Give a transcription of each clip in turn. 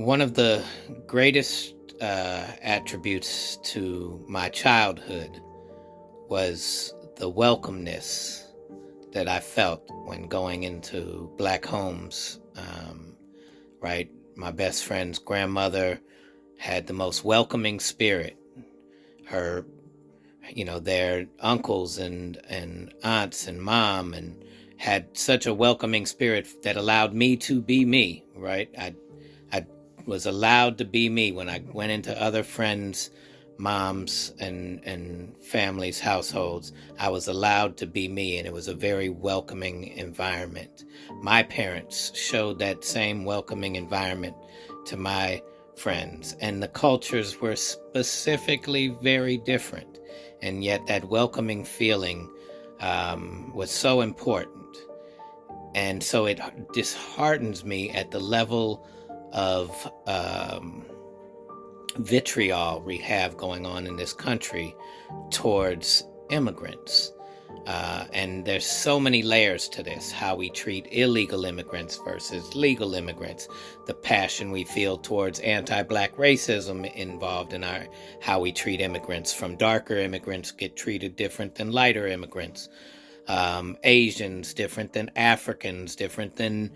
One of the greatest attributes to my childhood was the welcomeness that I felt when going into Black homes. Right, my best friend's grandmother had the most welcoming spirit. Her, their uncles and aunts and mom and had such a welcoming spirit that allowed me to be me. Right, I was allowed to be me when I went into other friends' moms and families' households. I was allowed to be me, and it was a very welcoming environment. My parents showed that same welcoming environment to my friends, and the cultures were specifically very different, and yet that welcoming feeling was so important. And so it disheartens me at the level of vitriol we have going on in this country towards immigrants. And there's so many layers to this, how we treat illegal immigrants versus legal immigrants, the passion we feel towards anti-Black racism involved in how we treat immigrants. From darker immigrants get treated different than lighter immigrants. Asians different than Africans, different than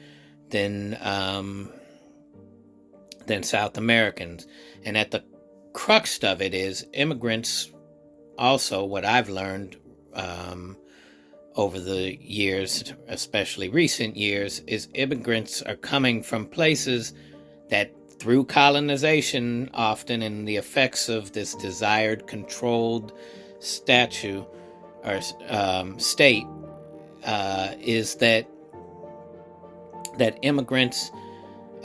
South Americans. And at the crux of it is immigrants. Also, what I've learned over the years, especially recent years, is immigrants are coming from places that, through colonization, often in the effects of this desired controlled statue or state, is that immigrants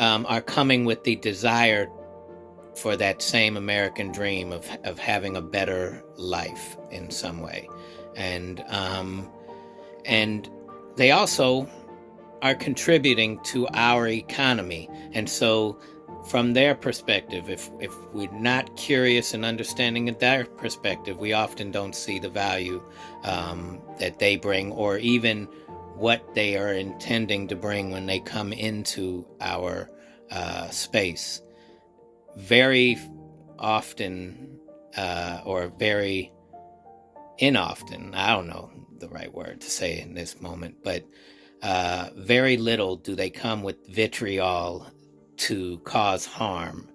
are coming with the desire for that same American dream of having a better life in some way. And they also are contributing to our economy. And so from their perspective, if we're not curious and understanding of their perspective, we often don't see the value that they bring, or even what they are intending to bring when they come into our space. Very often, or very inoften, I don't know the right word to say in this moment, but very little do they come with vitriol to cause harm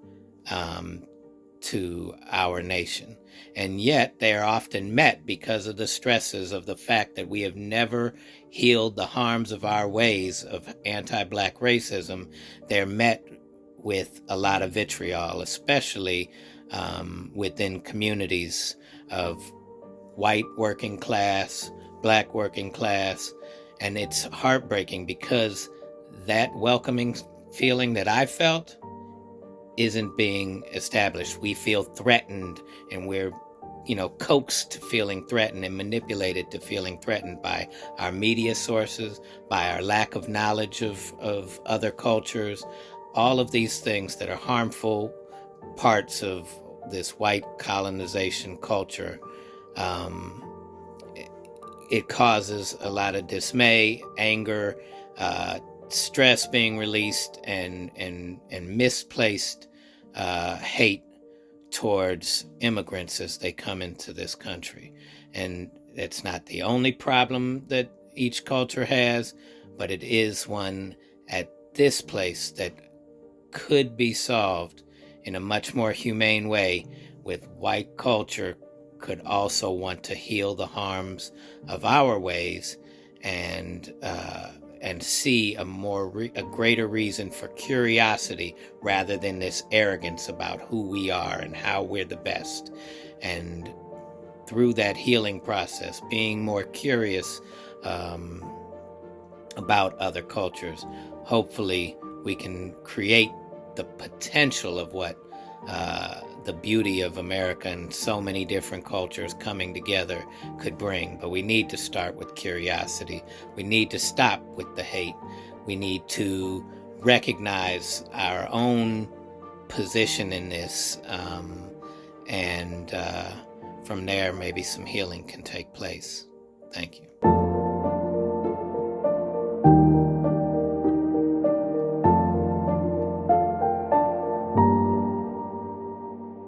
to our nation. And yet they are often met, because of the stresses of the fact that we have never healed the harms of our ways of anti-Black racism. They're met with a lot of vitriol, especially within communities of white working class, Black working class. And it's heartbreaking, because that welcoming feeling that I felt isn't being established. We feel threatened, and we're coaxed to feeling threatened and manipulated to feeling threatened by our media sources, by our lack of knowledge of other cultures, all of these things that are harmful parts of this white colonization culture. It causes a lot of dismay, anger, stress being released, and misplaced hate towards immigrants as they come into this country. And it's not the only problem that each culture has, but it is one at this place that could be solved in a much more humane way, with white culture could also want to heal the harms of our ways, and see a greater reason for curiosity, rather than this arrogance about who we are and how we're the best. And through that healing process, being more curious about other cultures, hopefully we can create the potential of what the beauty of America and so many different cultures coming together could bring. But we need to start with curiosity. We need to stop with the hate. We need to recognize our own position in this, and from there maybe some healing can take place. Thank you.